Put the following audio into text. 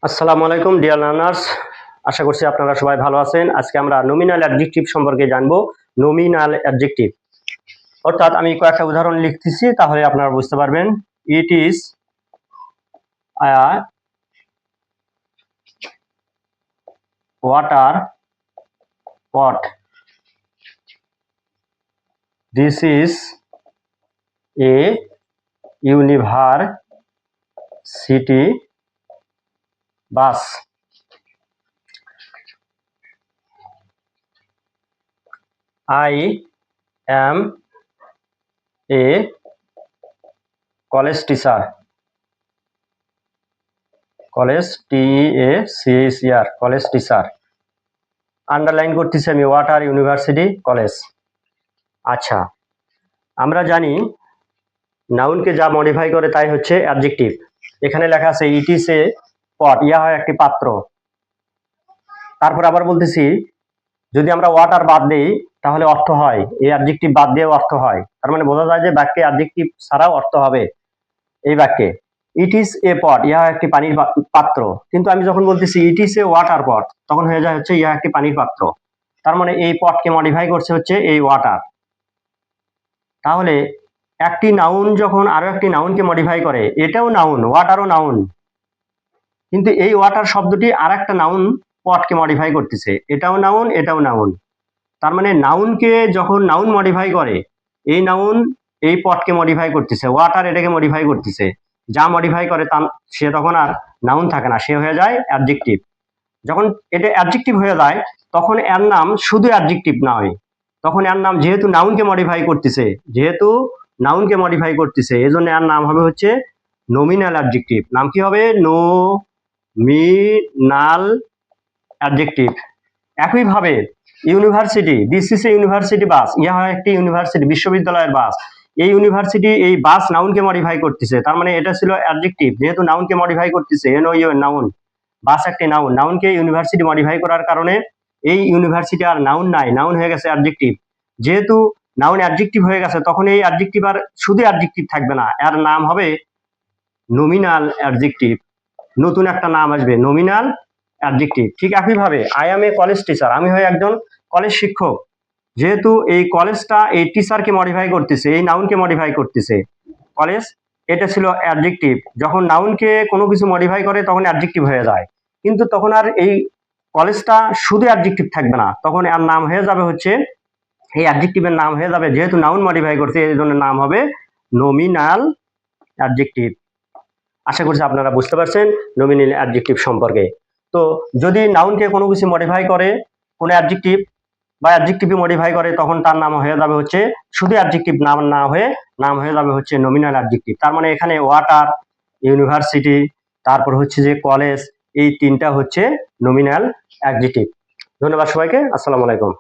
আসসালামু আলাইকুম dear learners, আশা করছি আপনারা সবাই ভালো আছেন। আজকে আমরা নমিনাল অ্যাডজেক্টিভ সম্পর্কে জানবো। নমিনাল অ্যাডজেক্টিভ অর্থাৎ আমি কয়েকটা উদাহরণ লিখতেছি, তাহলে আপনারা বুঝতে পারবেন। It is water pot, this is a university bus, I am a college teacher. College TEACHER, college teacher. Underline করতেছি আমি ওয়াটার ইউনিভার্সিটি কলেজ। আচ্ছা, আমরা জানি নাউনকে যা মডিফাই করে তাই হচ্ছে অ্যাডজেক্টিভ। এখানে লেখা আছে ইট ইজ এ পট, ইয়া হয় একটি পাত্র। তারপর আবার বলতেছি যদি আমরা ওয়াটার বাদ দেই তাহলে অর্থ হয়, এই অ্যাডজেক্টিভ বাদ দিয়েও অর্থ হয়। তার মানে বোঝা যায় যে বাক্যে অ্যাডজেক্টিভ ছাড়াও অর্থ হবে। এই বাক্যে ইট ইজ এ পট, ইহা একটি পানির পাত্র, কিন্তু আমি যখন বলতেছি ইট ইজ এ ওয়াটার পট তখন হয়ে যায় হচ্ছে ইহা একটি পানির পাত্র। তার মানে এই পটকে মডিফাই করছে হচ্ছে এই ওয়াটার। তাহলে একটি নাউন যখন আরো একটি নাউনকে মডিফাই করে, এটাও নাউন, ওয়াটারও নাউন, কিন্তু এই ওয়াটার শব্দটি আর একটা নাউন পটকে মডিফাই করতেছে, এটাও নাউন এটাও নাউন। তার মানে নাউনকে যখন নাউন মডিফাই করে, এই নাউন এই পটকে মডিফাই করতেছে, ওয়াটার এটাকে মডিফাই করতেছে। যা মডিফাই করে সে তখন আর নাউন থাকে না, সে হয়ে যায় অ্যাডজেক্টিভ। যখন এটা অ্যাডজেক্টিভ হয়ে যায় তখন এর নাম শুধু অ্যাডজেক্টিভ নয়, তখন এর নাম যেহেতু নাউনকে মডিফাই করতেছে, এজন্য এর নাম হবে হচ্ছে নমিনাল অ্যাডজেক্টিভ। নাম কি হবে? Nominal adjective. একইভাবে university, this is a university bus, ইহা হয় একটি ইউনিভার্সিটি বিশ্ববিদ্যালয়ের বাস। এই ইউনিভার্সিটি এই বাস নাউনকে মডিফাই করতেছে, তার মানে এটা ছিল অ্যাডজেক্টিভ, যেহেতু নাউনকে মডিফাই করতেছে, নাউন, বাস একটি নাউন, নাউনকে ইউনিভার্সিটি মডিফাই করার কারণে এই ইউনিভার্সিটি আর নাউন নাই, নাউন হয়ে গেছে অ্যাডজেক্টিভ। যেহেতু নাউন অ্যাডজেক্টিভ হয়ে গেছে তখন এই অ্যাডজেক্টিভ আর শুধু অ্যাডজেক্টিভ থাকবে না, এর নাম হবে নমিনাল অ্যাডজেক্টিভ। নতুন একটা নাম আসবে, নমিনাল অ্যাডজেক্টিভ। ঠিক একইভাবে I M A college teacher, আমি হই একজন কলেজ শিক্ষক। যেহেতু এই কলেজটা এই টিচারকে মডিফাই করতেছে, এই নাউনকে মডিফাই করতেছে, কলেজ এটা ছিল অ্যাডজেক্টিভ। যখন নাউনকে কোনো কিছু মডিফাই করে তখন অ্যাডজেক্টিভ হয়ে যায়, কিন্তু তখন আর এই কলেজটা শুধু অ্যাডজেক্টিভ থাকবে না, তখন এর নাম হয়ে যাবে হচ্ছে, এই অ্যাডজেক্টিভের নাম হয়ে যাবে, যেহেতু নাউন মডিফাই করছে এই জন্য নাম হবে নমিনাল অ্যাডজেক্টিভ। আশা করছি আপনারা বুঝতে পারছেন নমিনাল অ্যাডজেক্টিভ সম্পর্কে। তো যদি নাউনকে কোনো কিছু মডিফাই করে, কোনো অ্যাডজেক্টিভ বা অ্যাডজেক্টিভই মডিফাই করে, তখন তার নাম হয়ে যাবে হচ্ছে শুধু অ্যাডজেক্টিভ, নাম না হয়ে নাম হয়ে যাবে হচ্ছে নমিনাল অ্যাডজেক্টিভ। তার মানে এখানে ওয়াটার, ইউনিভার্সিটি, তারপর হচ্ছে যে কলেজ, এই তিনটা হচ্ছে নমিনাল অ্যাডজেক্টিভ। ধন্যবাদ সবাইকে, আসসালামু আলাইকুম।